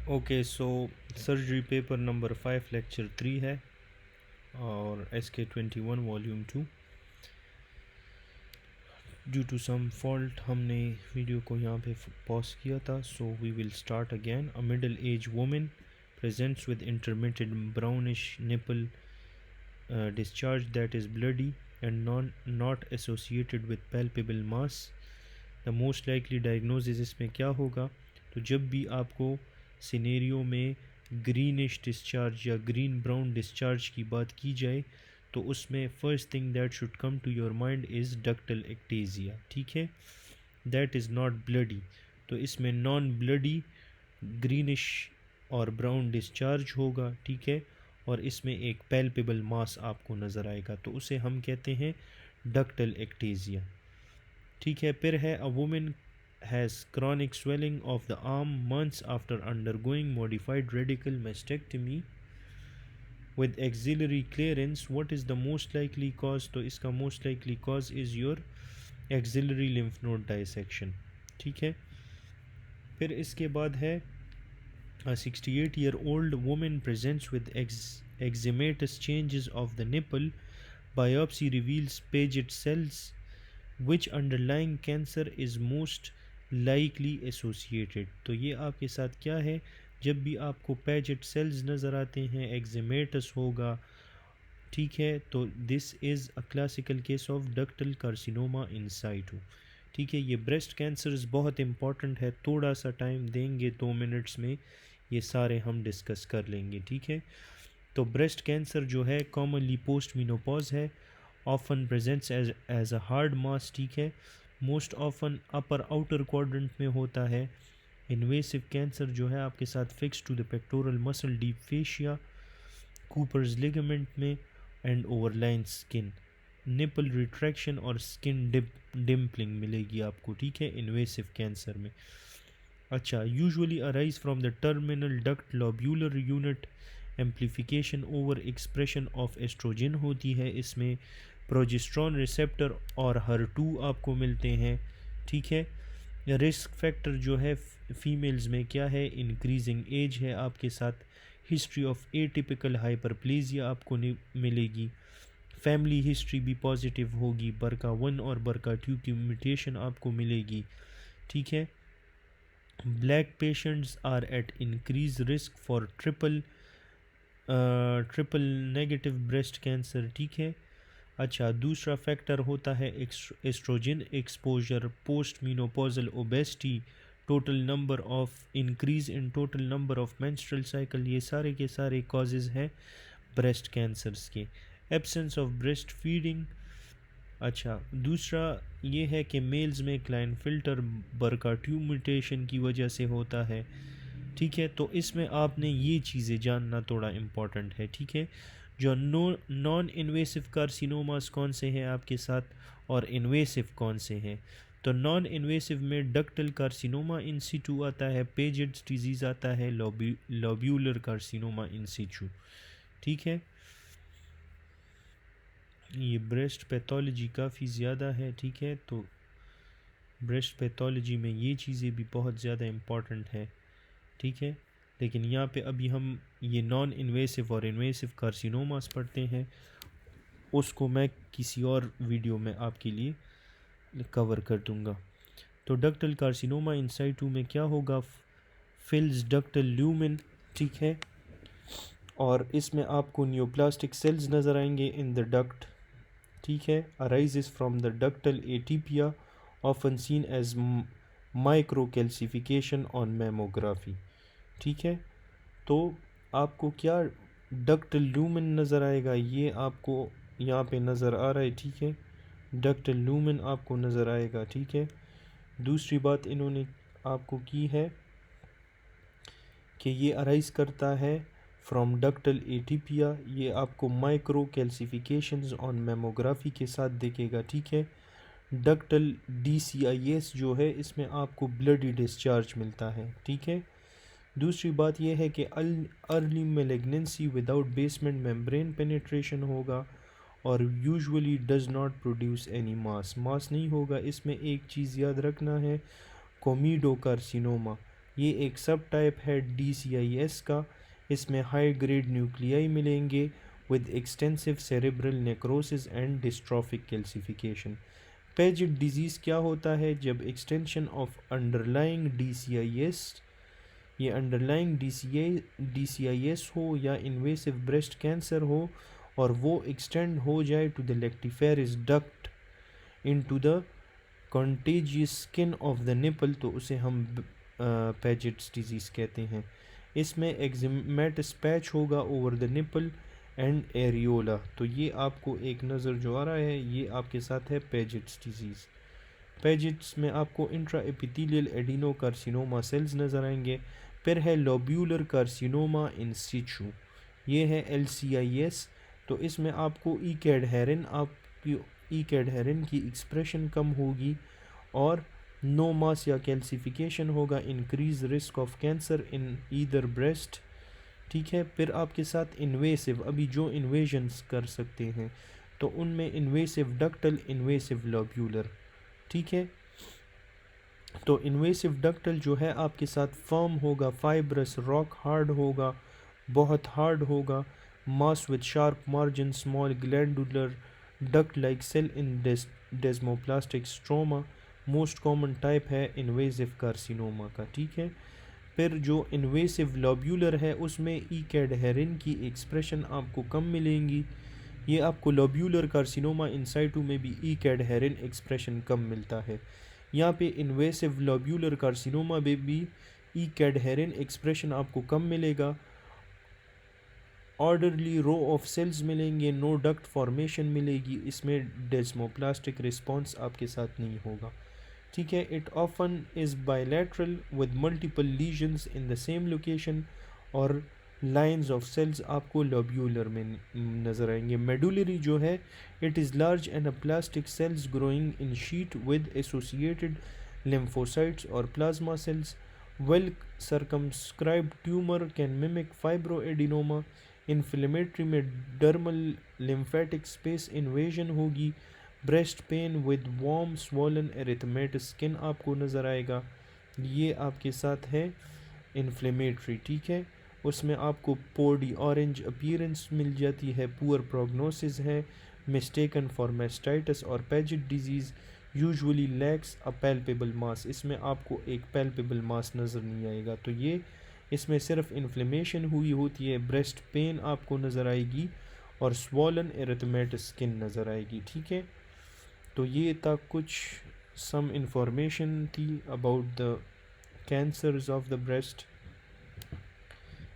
Okay, so surgery paper number 5 lecture 3 है और SK21 volume 2। Due to some fault हमने video को यहाँ पे पॉज किया था, so we will start again. A middle age woman presents with intermittent brownish nipple discharge that is bloody and not associated with palpable mass. The most likely diagnosis इसमें क्या होगा? तो जब भी आपको सिनेरियो में ग्रीनिश डिस्चार्ज या green brown discharge की बात की जाए तो उसमें first thing that should come to your mind is ductal ectasia. ठीक है, दैट इज़ नॉट ब्लडी। तो इसमें नॉन ब्लडी ग्रीनिश और ब्राउन डिस्चार्ज होगा। ठीक है, और इसमें एक पैल्पेबल मास आपको नज़र आएगा, तो उसे हम कहते हैं डक्टल एक्टेजिया। ठीक है, फिर है a woman has chronic swelling of the arm months after undergoing modified radical mastectomy with axillary clearance. What is the most likely cause? तो इसका most likely cause is your axillary lymph node dissection। ठीक है, फिर इसके बाद है a 68-year-old woman presents with eczematous changes of the nipple. Biopsy reveals Paget cells. Which underlying cancer is most likely associated? तो ये आपके साथ क्या है? जब भी आपको पैजेट सेल्स नज़र आते हैं, एक्जिमेटस होगा। ठीक है, तो this is a classical case of ductal carcinoma in situ. ठीक है, ये ब्रेस्ट कैंसर्स बहुत इंपॉर्टेंट है, थोड़ा सा टाइम देंगे 2 मिनट्स में ये सारे हम डिस्कस कर लेंगे। ठीक है, तो ब्रेस्ट कैंसर जो है कॉमनली पोस्ट मीनोपॉज है, often presents as a hard mass. ठीक है, most often upper outer quadrant में होता है। इन्वेसिव कैंसर जो है आपके साथ fix to the pectoral muscle deep fascia, Cooper's ligament में and overlying skin. Nipple retraction और स्किन डिम्पलिंग मिलेगी आपको। ठीक है, इन्वेसिव कैंसर में। अच्छा, usually arise from the terminal duct lobular unit. Amplification over expression of estrogen होती है इसमें। प्रोजेस्ट्रॉन रिसेप्टर और HER2 आपको मिलते हैं। ठीक है, रिस्क फैक्टर जो है फीमेल्स में क्या है? इंक्रीजिंग एज है आपके साथ। हिस्ट्री ऑफ एटिपिकल हाइपरप्लेजिया आपको मिलेगी। फैमिली हिस्ट्री भी पॉजिटिव होगी। BRCA1 और BRCA2 की म्यूटेशन आपको मिलेगी। ठीक है, black patients are at increase risk for triple negative breast cancer. ठीक है, अच्छा, दूसरा फैक्टर होता है oestrogen exposure, post menopausal obesity, total number of increase in total number of menstrual cycle. ये सारे के सारे कॉजेज़ हैं ब्रेस्ट कैंसर्स के। Absence of breast feeding. अच्छा, दूसरा ये है कि मेल्स में क्लाइनफिल्टर BRCA2 म्यूटेशन की वजह से होता है। ठीक है, तो इसमें आपने ये चीज़ें जानना थोड़ा इम्पॉर्टेंट है। ठीक है, जो नॉन इन्वेसिव कार्सिनोमास कौन से हैं आपके साथ और इन्वेसिव कौन से हैं? तो नॉन इन्वेसिव में डक्टल कार्सिनोमा इन सिटू आता है, पेजेट्स डिजीज़ आता है, लोब्यूलर कार्सिनोमा इन सिटू। ठीक है, ये ब्रेस्ट पैथोलॉजी काफ़ी ज़्यादा है। ठीक है, तो ब्रेस्ट पैथोलॉजी में ये चीज़ें भी बहुत ज़्यादा इम्पॉर्टेंट है। ठीक है, लेकिन यहाँ पे अभी हम ये नॉन इन्वेसिव और इन्वेसिव कार्सिनोमास पढ़ते हैं, उसको मैं किसी और वीडियो में आपके लिए कवर कर दूँगा। तो डक्टल कार्सिनोमा इन साइटू में क्या होगा? फिल्स डक्टल ल्यूमेन। ठीक है, और इसमें आपको न्यूप्लास्टिक सेल्स नज़र आएंगे इन द डक्ट। ठीक है, arises from the ductal atypia often seen as micro calcification on mammography. ठीक है, तो आपको क्या डक्टल ल्यूमेन नज़र आएगा? ये आपको यहाँ पे नज़र आ रहा है। ठीक है, डक्टल ल्यूमेन आपको नज़र आएगा। ठीक है, दूसरी बात इन्होंने आपको की है कि ये अराइज करता है फ्रॉम डक्टल एटीपिया। ये आपको माइक्रो कैल्सिफिकेशंस ऑन मेमोग्राफी के साथ दिखेगा। ठीक है, डक्टल DCIS जो है इसमें आपको ब्लडी डिस्चार्ज मिलता है। ठीक है, दूसरी बात यह है कि early malignancy without basement membrane penetration होगा और usually does not produce any mass नहीं होगा। इसमें एक चीज़ याद रखना है, कोमिडो कार्सिनोमा ये एक सब टाइप है DCIS का। इसमें हाई ग्रेड न्यूक्लियाई मिलेंगे with extensive cerebral necrosis and dystrophic calcification. Paget disease क्या होता है? जब एक्सटेंशन ऑफ अंडरलाइंग DCIS, ये अंडरलाइंग DCIS हो या इन्वेसिव ब्रेस्ट कैंसर हो और वो एक्सटेंड हो जाए to the lactiferous duct into the contagious skin of the nipple, तो उसे हम पेजिट्स डिजीज़ कहते हैं। इसमें एक्जिमेटस पैच होगा over the nipple and areola. तो ये आपको एक नज़र जो आ रहा है ये आपके साथ है पेजिट्स डिजीज़। पेजिट्स में आपको intra epithelial adenocarcinoma cells नज़र आएंगे। फिर है लोब्यूलर कार्सिनोमा इन सिचू, ये है LCIS। तो इसमें आपको ई कैडहेरिन की एक्सप्रेशन कम होगी और नो मास या कैल्सिफिकेशन होगा, increase risk of cancer in either breast. ठीक है। फिर आपके साथ इन्वेसिव, अभी जो इन्वेजन्स कर सकते हैं तो उनमें इन्वेसिव डक्टल, इन्वेसिव लोब्यूलर। ठीक है। तो इन्वेसिव डक्टल जो है आपके साथ फर्म होगा, फाइब्रस, रॉक हार्ड होगा, बहुत हार्ड होगा, mass with sharp margin, small glandular duct like cell in desmoplastic stroma. Most common type है इन्वेसिव कार्सिनोमा का। ठीक है। फिर जो इन्वेसिव लोब्यूलर है उसमें ई कैडहेरिन की एक्सप्रेशन आपको कम मिलेंगी। ये आपको लोब्यूलर कार्सिनोमा इंसाइटू में भी ई कैडहेरिन एक्सप्रेशन कम मिलता है। यहाँ पे इन्वेसिव लोब्यूलर कार्सिनोमा में भी ई कैडहेरिन एक्सप्रेशन आपको कम मिलेगा। ऑर्डरली रो ऑफ सेल्स मिलेंगे, नो डक्ट फॉर्मेशन मिलेगी, इसमें डेस्मोप्लास्टिक रिस्पॉन्स आपके साथ नहीं होगा। ठीक है। It often is bilateral with multiple lesions in the same location और लाइंस ऑफ सेल्स आपको लोब्यूलर में नज़र आएंगे। मेडुलरी जो है it is large and plastic cells growing in sheet with associated lymphocytes और plasma cells. Well circumscribed tumour can mimic fibroadenoma. Inflammatory में dermal lymphatic space invasion होगी। Breast pain with warm swollen erythematous skin आपको नज़र आएगा। ये आपके साथ है इन्फ्लेमेटरी। ठीक है। उसमें आपको पोडी ऑरेंज अपीयरेंस मिल जाती है, पुअर प्रोग्नोसिस है, मिस्टेकन फॉर मेस्टाइटिस और पेजिट डिजीज़ यूजुअली लैक्स अ पैल्पेबल मास। इसमें आपको एक पैल्पेबल मास नज़र नहीं आएगा। तो ये इसमें सिर्फ इन्फ्लेमेशन हुई होती है, ब्रेस्ट पेन आपको नज़र आएगी और स्वॉलन एरिथमेटस स्किन नज़र आएगी। ठीक है। तो ये तक कुछ सम इंफॉर्मेशन थी about the cancers of the breast.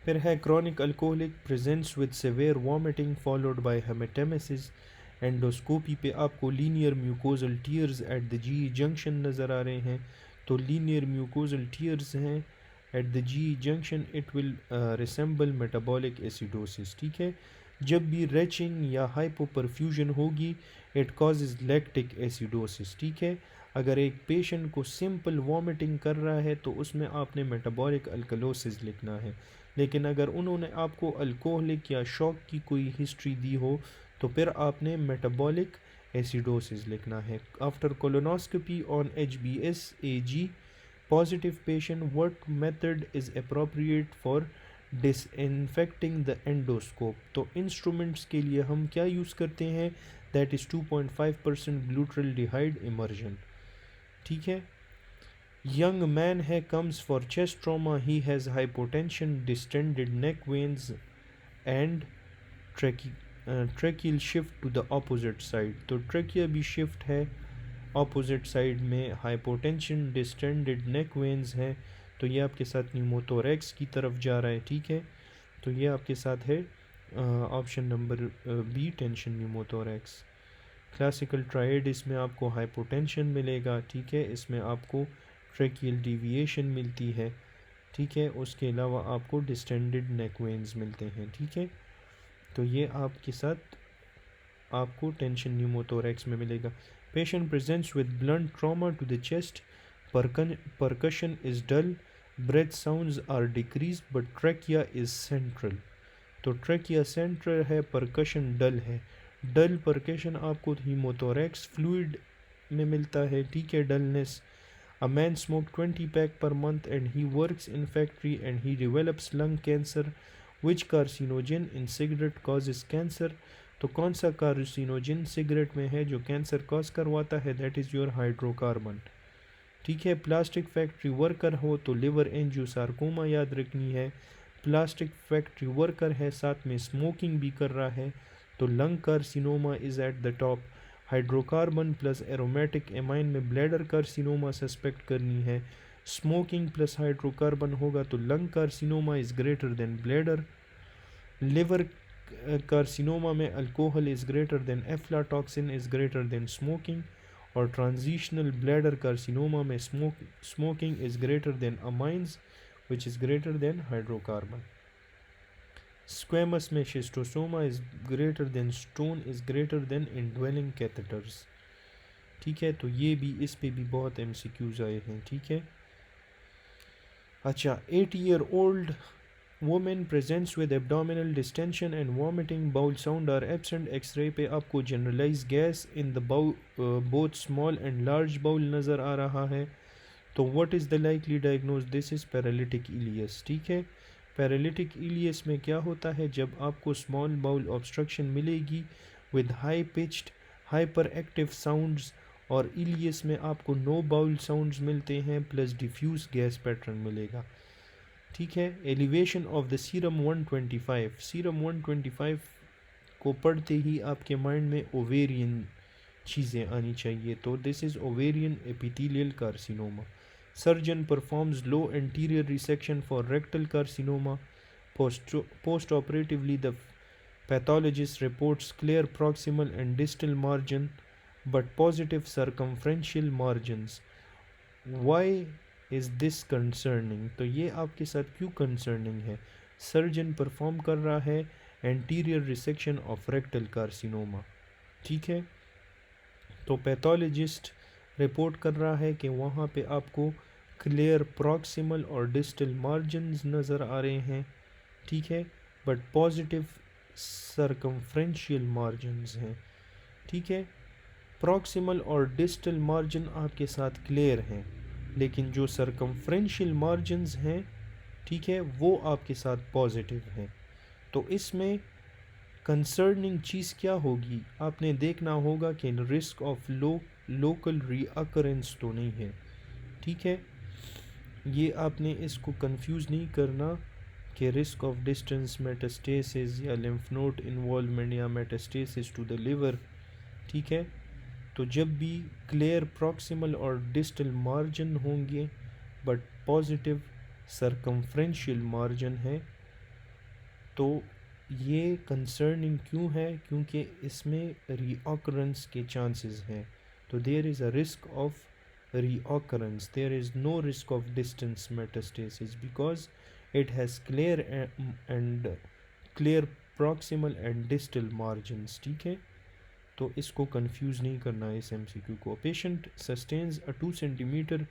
फिर है chronic alcoholic presents with severe vomiting followed by hematemesis. Endoscopy पे आपको linear mucosal tears at the GE junction नज़र आ रहे हैं। तो लीनियर म्यूकोजल टीयर्स हैं at the GE junction, it will resemble metabolic acidosis. ठीक है। जब भी रेचिंग या हाइपोपरफ्यूजन होगी इट कॉजेज लैक्टिक एसिडोसिस। ठीक है। अगर एक पेशेंट को सिंपल वॉमिटिंग कर रहा है तो उसमें आपने मेटाबॉलिक अल्कलोसिस लिखना है। लेकिन अगर उन्होंने आपको अल्कोहलिक या शॉक की कोई हिस्ट्री दी हो तो फिर आपने मेटाबॉलिक एसिडोसिस लिखना है। After colonoscopy on HbS-Ag positive patient what method is appropriate for disinfecting the endoscope. तो इंस्ट्रूमेंट्स के लिए हम क्या यूज़ करते हैं? That is 2.5% glutaraldehyde immersion. ठीक है। यंग मैन है comes for chest trauma, he has hypotension, distended neck veins and tracheal shift to the opposite side. तो ट्रेकिया भी शिफ्ट है अपोजिट साइड में, हाइपोटेंशन, डिस्टेंडेड नेक वेन्स है। तो ये आपके साथ न्यूमोथोरैक्स की तरफ जा रहा है। ठीक है। तो ये आपके साथ है option number B, tension pneumothorax. Classical tried इसमें आपको हाइपोटेंशन मिलेगा। ठीक है। इसमें आपको ट्रेकियल डिविएशन मिलती है। ठीक है। उसके अलावा आपको डिस्टेंडेड नेक वेन्स मिलते हैं। ठीक है। तो ये आपके साथ आपको टेंशन न्यूमोथोरैक्स में मिलेगा। Patient presents with blunt trauma to the chest, percussion is dull, breath sounds are decrease but trachea is central. तो ट्रैकिया सेंट्रल है, परकशन डल है। डल परकशन आपको हीमोथोरैक्स फ्लूइड में मिलता है। ठीक है। Dullness A man smoked 20 pack per month and he works in factory and he develops lung cancer. Which carcinogen in cigarette causes cancer? तो कौन सा कार्सिनोजन सिगरेट में है जो कैंसर कॉज करवाता है? That is your hydrocarbon. ठीक है। प्लास्टिक फैक्ट्री वर्कर हो तो लिवर एंजियोसार्कोमा याद रखनी है। प्लास्टिक फैक्ट्री वर्कर है, साथ में स्मोकिंग भी कर रहा है, तो lung carcinoma is at the top. Hydrocarbon plus aromatic amine में ब्लैडर कार्सिनोमा सस्पेक्ट करनी है। स्मोकिंग प्लस हाइड्रोकार्बन होगा तो lung carcinoma is greater than bladder. Liver carcinoma में alcohol is greater than aflatoxin is greater than smoking. और transitional bladder carcinoma में smoking is greater than amines which is greater than hydrocarbon. Squamous में schistosoma is greater than stone is greater than indwelling catheters. ठीक है, तो ये भी इस पे भी बहुत MCQs आए हैं। ठीक है, अच्छा 80-year-old woman presents with abdominal distension and vomiting, bowel sound are absent. X-ray पे आपको generalized gas in the bowel, both small and large bowel नज़र आ रहा है। तो what is the likely diagnose? This is paralytic ileus. ठीक है, paralytic iliacus में क्या होता है, जब आपको स्मॉल बाउल ऑब्स्ट्रक्शन मिलेगी with high pitched hyper active sounds, और इलियस में आपको नो बाउल साउंड्स मिलते हैं प्लस डिफ्यूज गैस पैटर्न मिलेगा। ठीक है, elevation of the serum 125, serum 125 को पढ़ते ही आपके माइंड में ओवेरियन चीज़ें आनी चाहिए, तो this is ovarian epithelial carcinoma. Surgeon performs low anterior resection for rectal carcinoma. Post-operatively, the pathologist reports clear proximal and distal margin, but positive circumferential margins. Why is this concerning? तो ये आपके साथ क्यों concerning है? Surgeon perform कर रहा है anterior resection of rectal carcinoma. ठीक है, तो पैथोलॉजिस्ट रिपोर्ट कर रहा है कि वहाँ पे आपको क्लियर प्रॉक्सिमल और डिस्टल मार्जिन्स नज़र आ रहे हैं। ठीक है, बट पॉजिटिव सर्कमफ्रेंशियल मार्जिन्स हैं। ठीक है, प्रॉक्सिमल और डिस्टल मार्जिन आपके साथ क्लियर हैं, लेकिन जो सर्कमफ्रेंशियल मार्जिन्स हैं, ठीक है, वो आपके साथ पॉजिटिव हैं। तो इसमें कंसर्निंग चीज़ क्या होगी? आपने देखना होगा कि रिस्क ऑफ लोकल रीअकरेंस तो नहीं है। ठीक है, ये आपने इसको कंफ्यूज नहीं करना कि रिस्क ऑफ डिस्टेंस मेटास्टेसिस या लिम्फ नोड इन्वॉल्वमेंट या मेटास्टेसिस टू द लिवर। ठीक है, तो जब भी क्लियर प्रॉक्सिमल और डिस्टल मार्जिन होंगे बट पॉजिटिव सर्कमफ्रेंशियल मार्जिन है, तो ये कंसर्निंग क्यों है? क्योंकि इसमें रीऑकरेंस के चांसेस हैं। तो there is a risk of reoccurrence, there is no risk of distance metastasis because it has clear proximal and distal margins. ठीक है, तो इसको कंफ्यूज नहीं करना है इस MCQ को। Patient sustains a 2 cm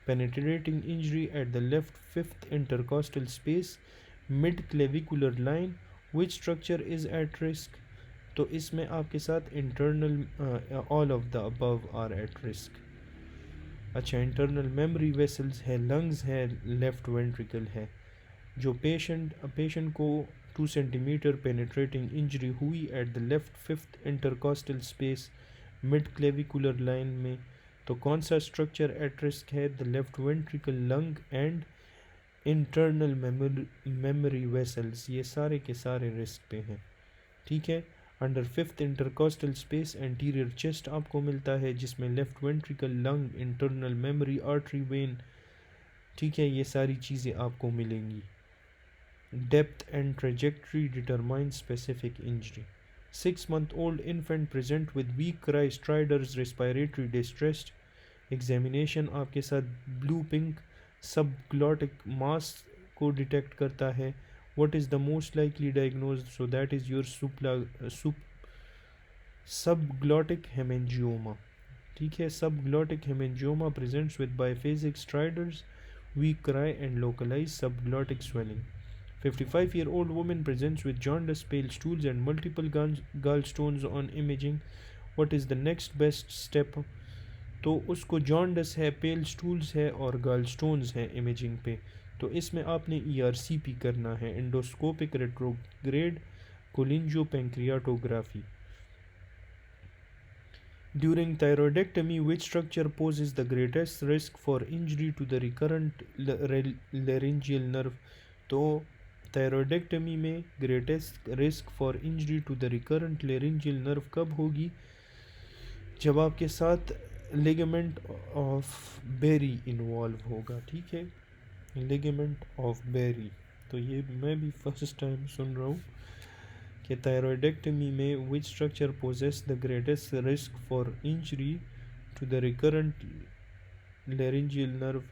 penetrating injury at the left fifth intercostal space mid clavicular line, which structure is at risk? तो इसमें आपके साथ internal all of the above are at risk। अच्छा, इंटरनल मेमोरी वेसल्स है, lungs है, left ventricle है। जो patient को 2 cm पेनिट्रेटिंग इंजरी हुई at the left fifth intercostal space mid clavicular line में, तो कौन सा स्ट्रक्चर एट रिस्क है? The left ventricle, lung and internal memory vessels, ये सारे के सारे रिस्क पे हैं। ठीक है, under fifth intercostal space anterior chest आपको मिलता है, जिसमें left ventricle, lung, internal memory, artery, when, ठीक है, ये सारी चीज़ें आपको मिलेंगी। Depth and trajectory determine specific injury. 6-month-old infant present with weak cry, stridors, respiratory distress. Examination आपके साथ ब्लू पिंक सबग्लॉटिक मास को डिटेक्ट करता है। What is the most likely diagnosed? So that is your subglottic hemangioma. ठीक है, subglottic hemangioma presents with biphasic stridors, weak cry and localized subglottic swelling. 55-year-old woman presents with jaundice, pale stools and multiple gallstones on imaging. What is the next best step? तो उसको jaundice है, पेल stools है और गॉलस्टोन्स हैं imaging पे। तो इसमें आपने ERCP करना है, endoscopic retrograde cholangiopancreatography. During thyroidectomy, which structure poses the greatest risk for injury to the recurrent laryngeal nerve? तो थायरॉयडेक्टमी में greatest risk for injury to the recurrent laryngeal nerve कब होगी? जब आपके साथ लिगामेंट ऑफ बेरी इन्वॉल्व होगा, ठीक है, लिगामेंट ऑफ बेरी। तो ये मैं भी फर्स्ट टाइम सुन रहा हूँ कि थायरॉयडेक्टमी में which structure poses the greatest risk for injury to the recurrent laryngeal nerve,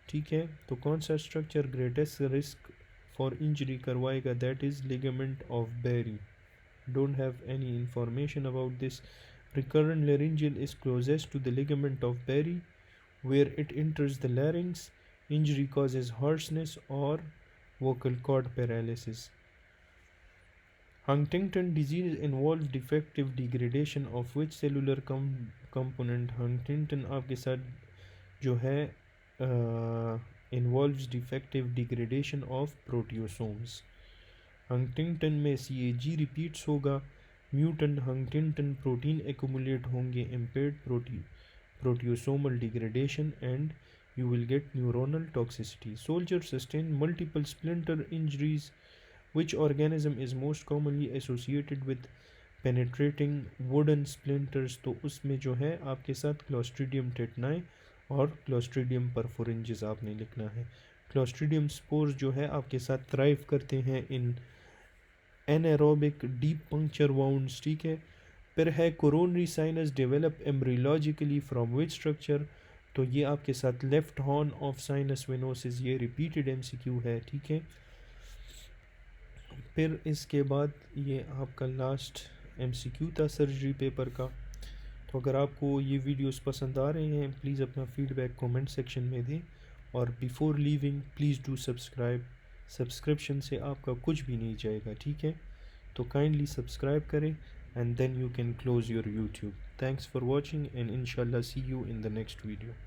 ठीक है। तो कौन सा structure greatest risk for injury करवाएगा? That is ligament of Berry. Don't have any information about this. Recurrent laryngeal is closest to the ligament of Berry, where it enters the larynx. Injury causes hoarseness or vocal cord paralysis. Huntington disease involves defective degradation of which cellular component? Huntington आपके साथ जो है involves defective degradation of proteosomes. Huntington में CAG repeats होगा, mutant Huntington protein accumulate होंगे, impaired proteosomal degradation, and you will get neuronal toxicity. Soldiers sustain multiple splinter injuries. Which organism is most commonly associated with penetrating wooden splinters? तो उसमें जो है आपके साथ Clostridium tetani और Clostridium perfringens आपने लिखना है। Clostridium spores जो है आपके साथ थ्राइव करते हैं in anaerobic deep puncture wounds, ठीक है। फिर है coronary sinus develop embryologically from which structure? तो ये आपके साथ left horn of sinus venosus, ये रिपीटेड MCQ है, ठीक है। फिर इसके बाद ये आपका लास्ट MCQ था सर्जरी पेपर का। तो अगर आपको ये वीडियोस पसंद आ रहे हैं, प्लीज़ अपना फीडबैक कमेंट सेक्शन में दें, और before leaving please do subscribe. Subscription से आपका कुछ भी नहीं जाएगा, ठीक है। तो काइंडली सब्सक्राइब करें and then you can close your YouTube. Thanks for watching and inshallah see you in the next video.